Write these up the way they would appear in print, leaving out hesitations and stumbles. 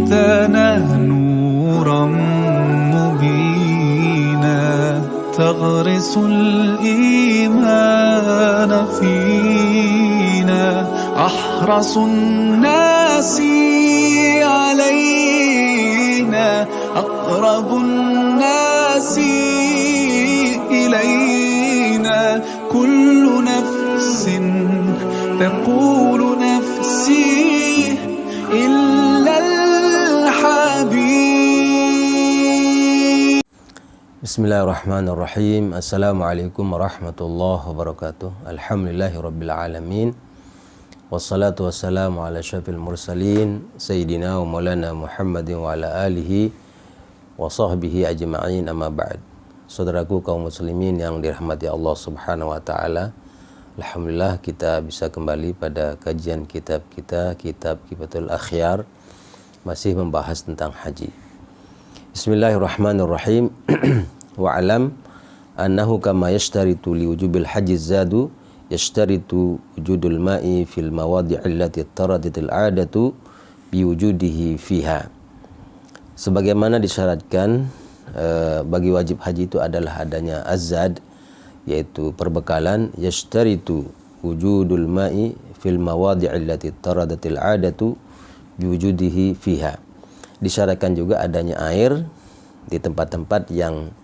جئتنا نورا مبينا تغرس الإيمان فينا أحرص الناس علينا أقرب الناس إلينا كل نفس تقول نفسي إلا الحبيب. Bismillahirrahmanirrahim. Assalamualaikum warahmatullahi wabarakatuh. Alhamdulillahirabbil alamin. Wassalatu wassalamu ala syafil mursalin sayyidina wa maulana Muhammadin wa ala alihi wa sahbihi ajma'in, amma ba'd. Saudaraku kaum muslimin yang dirahmati Allah Subhanahu wa taala, alhamdulillah kita bisa kembali pada kajian kitab kita, kitab Kifatul Akhyar, masih membahas tentang haji. Bismillahirrahmanirrahim. Wa'alam annahu kama yashtaritu liwujubil haji zadu yashtaritu wujudul ma'i fil mawadi' allati taradatil 'adatu biwujudihi fiha. Sebagaimana disyaratkan bagi wajib haji itu adalah adanya azad, yaitu perbekalan. Yashtaritu wujudul ma'i fil mawadi' allati taradatil 'adatu biwujudihi fiha. Disyaratkan juga adanya air di tempat-tempat yang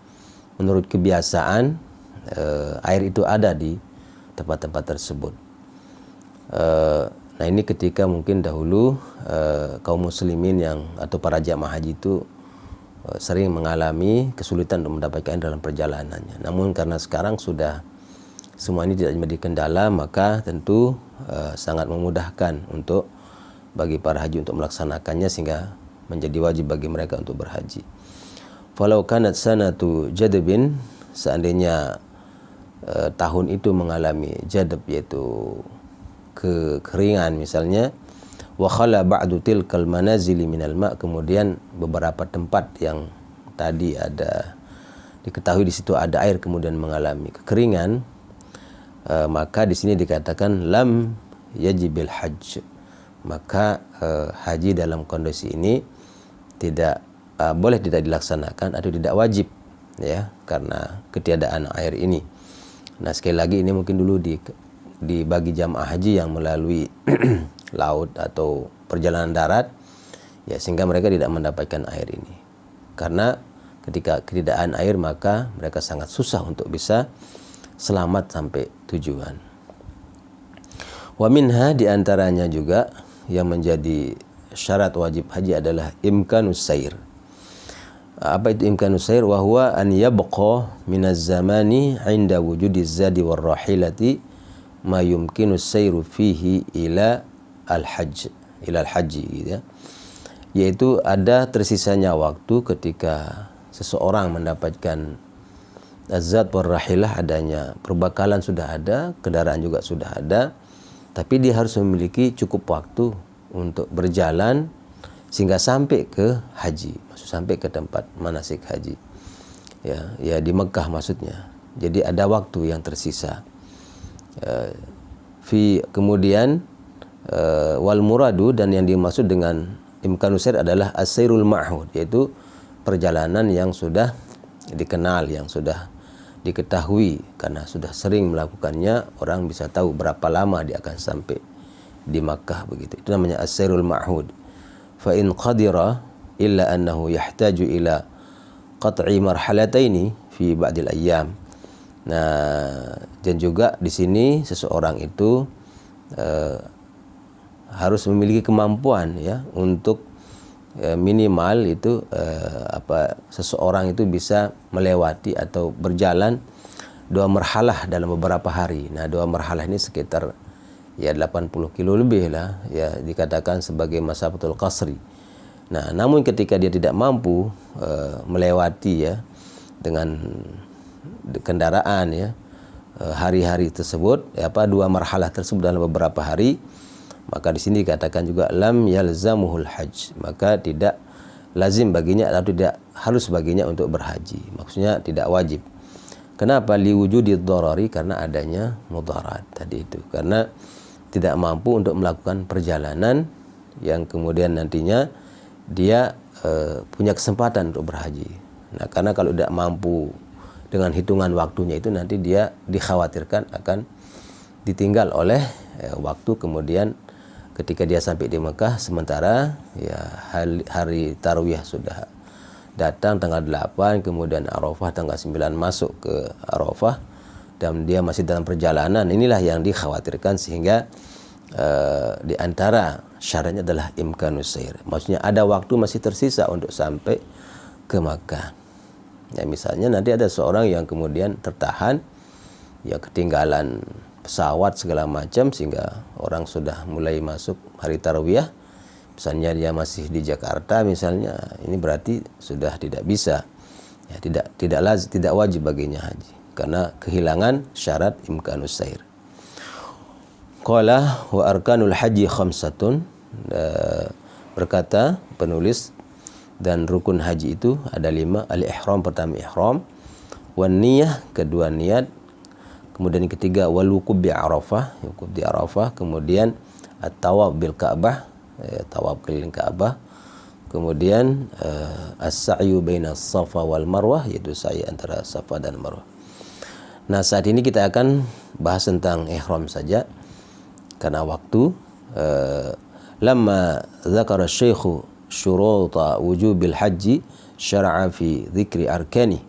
menurut kebiasaan air itu ada di tempat-tempat tersebut. Nah, ini ketika mungkin dahulu kaum muslimin atau para jamaah haji itu sering mengalami kesulitan untuk mendapatkan air dalam perjalanannya. Namun karena sekarang sudah semua ini tidak menjadi kendala, maka tentu sangat memudahkan untuk bagi para haji untuk melaksanakannya, sehingga menjadi wajib bagi mereka untuk berhaji. Falau kanat sanatu jadbin, seandainya tahun itu mengalami jadab, yaitu kekeringan misalnya, wa khala ba'du tilkal manazili minal ma', kemudian beberapa tempat yang tadi ada diketahui di situ ada air kemudian mengalami kekeringan, maka di sini dikatakan lam yajibil hajj, maka haji dalam kondisi ini tidak boleh tidak dilaksanakan atau tidak wajib, ya, karena ketiadaan air ini. Nah, sekali lagi ini mungkin dulu dibagi jamaah haji yang melalui laut atau perjalanan darat, ya, sehingga mereka tidak mendapatkan air ini. Karena ketika ketiadaan air, maka mereka sangat susah untuk bisa selamat sampai tujuan. Wa minha, diantaranya juga yang menjadi syarat wajib haji adalah imkanus sair. Apa itu imkanus sair? Wa huwa an yabqa minaz zamani 'inda wujudiz zadi war rahilati ma yumkinus sairu fihi ila al-hajj, gitu ya. Yaitu ada tersisanya waktu ketika seseorang mendapatkan az-zad war rahilah, adanya perbekalan sudah ada, kendaraan juga sudah ada, tapi dia harus memiliki cukup waktu untuk berjalan sehingga sampai ke haji, maksud sampai ke tempat manasik haji, ya di Mekah maksudnya. Jadi ada waktu yang tersisa. Kemudian wal muradu, dan yang dimaksud dengan imkanus sair adalah as-sairul ma'hud, yaitu perjalanan yang sudah dikenal, yang sudah diketahui, karena sudah sering melakukannya, orang bisa tahu berapa lama dia akan sampai di Makkah, begitu. Itu namanya as-sairul ma'hud. Fa in qadira illa annahu yahtaju ila qat'i marhalataini fi ba'dil ayyam. Nah, dan juga di sini seseorang itu harus memiliki kemampuan, ya, untuk minimal itu seseorang itu bisa melewati atau berjalan 2 marhalah dalam beberapa hari. Nah, 2 marhalah ini sekitar 80 kilo lebih lah, ya, dikatakan sebagai masafatul qasri. Nah, namun ketika dia tidak mampu melewati, ya, dengan kendaraan, ya, hari-hari tersebut, 2 marhalah tersebut dalam beberapa hari, maka di sini dikatakan juga lam yalzamuhul hajj, maka tidak lazim baginya atau tidak harus baginya untuk berhaji. Maksudnya tidak wajib. Kenapa? Liwujudid dharari, karena adanya mudarat tadi itu. Karena tidak mampu untuk melakukan perjalanan yang kemudian nantinya dia punya kesempatan untuk berhaji. Nah, karena kalau tidak mampu dengan hitungan waktunya itu, nanti dia dikhawatirkan akan ditinggal oleh waktu. Kemudian ketika dia sampai di Mekah, sementara ya hari Tarwiyah sudah datang tanggal 8, kemudian Arafah tanggal 9 masuk ke Arafah, dan dia masih dalam perjalanan. Inilah yang dikhawatirkan, sehingga di antara syaratnya adalah imkanus sair. Maksudnya ada waktu masih tersisa untuk sampai ke Makkah. Ya, misalnya nanti ada seorang yang kemudian tertahan, ya ketinggalan pesawat segala macam, sehingga orang sudah mulai masuk hari Tarwiyah. Misalnya dia masih di Jakarta misalnya, ini berarti sudah tidak bisa. Ya, tidak wajib baginya haji karena kehilangan syarat imkanus sair. Qala wa arkanul haji khamsatun, berkata penulis, dan rukun haji itu ada 5. Al-ihram, pertama ihram, wan niyah, kedua niat, kemudian yang ketiga wal wuquf bi Arafah, wukuf di Arafah, kemudian at-tawaf bil Ka'bah, tawaf keliling Ka'bah, kemudian as-sa'yu baina Safa wal Marwah, yaitu sa'i antara Safa dan Marwah. Nah, saat ini kita akan bahas tentang ihram saja karena waktu. Lamma dzakara syekhu syuruta wujubil haji syara'a fi dzikri arkani.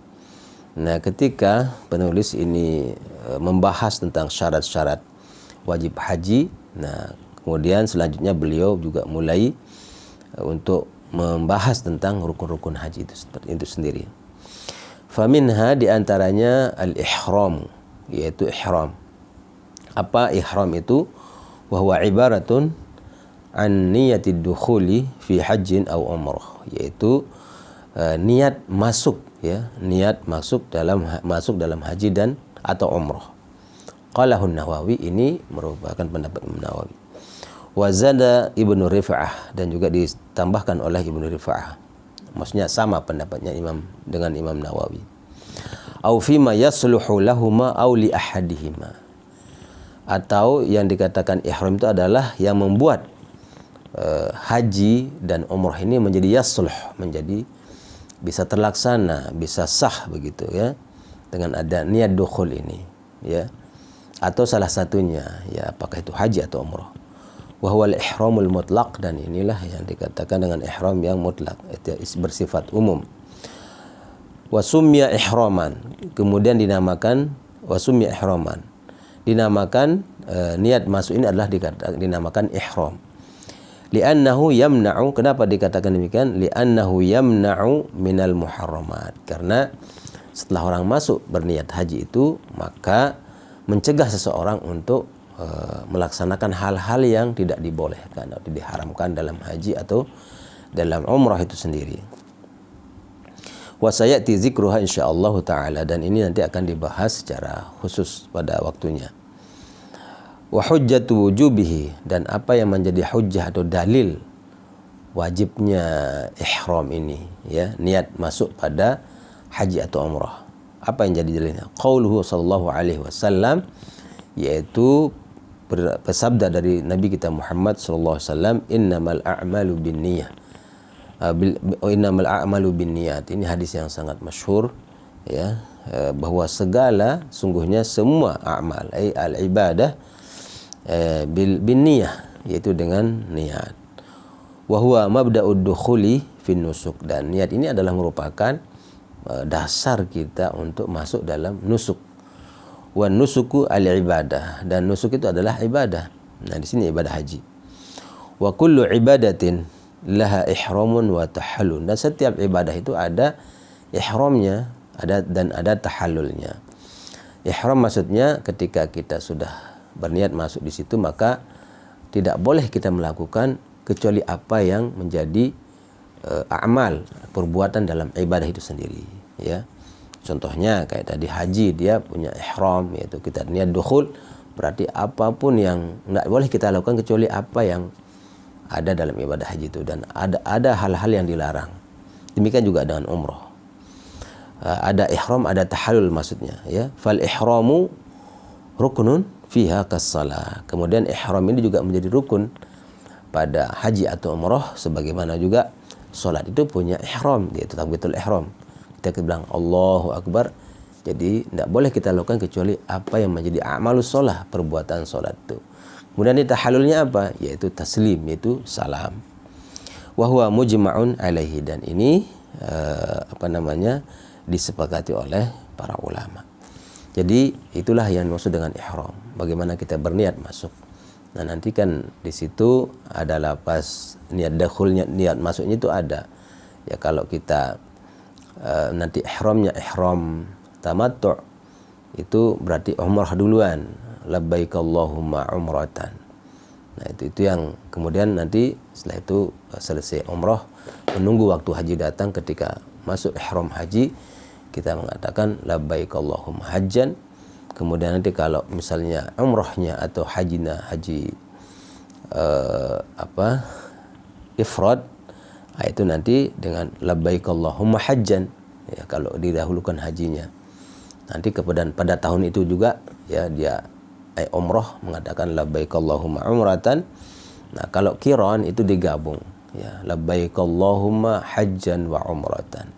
Nah, ketika penulis ini membahas tentang syarat-syarat wajib haji, nah kemudian selanjutnya beliau juga mulai untuk membahas tentang rukun-rukun haji itu sendiri. Faminha, diantaranya al-ihram, yaitu ihram. Apa ihram itu? Wahwa ibaratun an niyatid dukhuli fi hajjin aw umrah, yaitu niat masuk, ya, niat masuk dalam haji dan atau umrah. Qalahun Nawawi, ini merupakan pendapat Imam Nawawi. Wa zada Ibnu Rifa'ah, dan juga ditambahkan oleh Ibnu Rifa'ah. Maksudnya sama pendapatnya dengan Imam Nawawi. Au fima yasluhu lahuma aw li ahadihima. Atau yang dikatakan ihram itu adalah yang membuat haji dan umrah ini menjadi yasluh, menjadi bisa terlaksana, bisa sah begitu, ya, dengan ada niat dukhul ini, ya, atau salah satunya, ya, apakah itu haji atau umrah. Wa huwal ihramul mutlaq, dan inilah yang dikatakan dengan ihram yang mutlak, itu bersifat umum. Wa summiya ihraman, kemudian dinamakan wa summiya ihraman, dinamakan niat masuk ini adalah dinamakan ihram. Li'annahu yamna'u, kenapa dikatakan demikian? Li'annahu yamna'u minal muharramat, karena setelah orang masuk berniat haji itu, maka mencegah seseorang untuk melaksanakan hal-hal yang tidak dibolehkan atau diharamkan dalam haji atau dalam umrah itu sendiri. Wa sayati zikruha insyaallah taala, dan ini nanti akan dibahas secara khusus pada waktunya. Wa hujjatu wujubihi, dan apa yang menjadi hujjah atau dalil wajibnya ihram ini, ya, niat masuk pada haji atau umrah. Apa yang jadi dalilnya? Qauluhu sallallahu alaihi wasallam, yaitu bersabda dari Nabi kita Muhammad sallallahu alaihi wasallam, innamal a'malu binniyah. Innamal a'malu binniyat. Ini hadis yang sangat masyhur, ya, bahwa sungguhnya semua amal, al-ibadah binniyah, yaitu dengan niat. Wa huwa mabda'ud dukhuli fin nusuk, dan niat ini adalah merupakan dasar kita untuk masuk dalam nusuk. Wan nusuku al-ibadah, dan nusuk itu adalah ibadah. Nah, di sini ibadah haji. Wa kullu ibadatin laha ihramun wa tahallul, dan setiap ibadah itu ada ihramnya, dan ada tahallulnya. Ihram maksudnya ketika kita sudah berniat masuk di situ, maka tidak boleh kita melakukan kecuali apa yang menjadi amal, perbuatan dalam ibadah itu sendiri, ya. Contohnya kayak tadi haji, dia punya ihram, yaitu kita niat dukhul, berarti apapun yang tidak boleh kita lakukan kecuali apa yang ada dalam ibadah haji itu, dan ada hal-hal yang dilarang. Demikian juga dengan umrah. Ada ihram, ada tahallul maksudnya, ya. Fal ihramu rukunun fiha kas-salah. Kemudian ihram ini juga menjadi rukun pada haji atau umrah, sebagaimana juga sholat itu punya ihram, yaitu takbiratul ihram. Kita bilang Allahu Akbar. Jadi tidak boleh kita lakukan kecuali apa yang menjadi amalus sholat, perbuatan sholat itu. Kemudian di tahallulnya apa? Yaitu taslim, yaitu salam. Wa huwa mujma'un alaihi, dan ini disepakati oleh para ulama. Jadi itulah yang dimaksud dengan ihram. Bagaimana kita berniat masuk. Nah nanti kan di situ ada lapas niat dakhulnya, niat masuknya itu ada. Ya kalau kita nanti ihramnya ihram tamattu' itu berarti umrah duluan, labbaik Allahumma umratan. Nah itu yang kemudian nanti setelah itu selesai umrah, menunggu waktu haji datang. Ketika masuk ihram haji kita mengatakan labbaik Allahumma hajjan. Kemudian nanti kalau misalnya umrahnya atau haji ifrad, itu nanti dengan labbaik Allahumma hajjan, ya kalau didahulukan hajinya. Nanti pada tahun itu juga ya dia umrah mengatakan labbaik Allahumma umratan. Nah kalau qiran itu digabung, ya labbaik Allahumma hajjan wa umratan.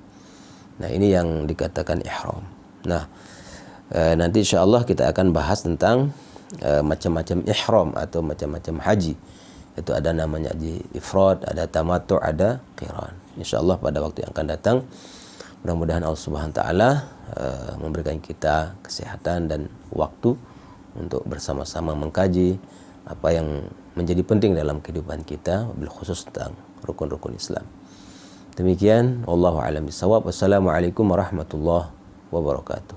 Nah ini yang dikatakan ihram. Nah nanti insyaallah kita akan bahas tentang macam-macam ihram atau macam-macam haji. Itu ada namanya haji ifrad, ada tamattu', ada qiran. Insyaallah pada waktu yang akan datang, mudah-mudahan Allah Subhanahu wa taala memberikan kita kesehatan dan waktu untuk bersama-sama mengkaji apa yang menjadi penting dalam kehidupan kita, wabil khusus tentang rukun-rukun Islam. Demikian, wallahu a'lam bishawab. Wassalamualaikum warahmatullahi wabarakatuh.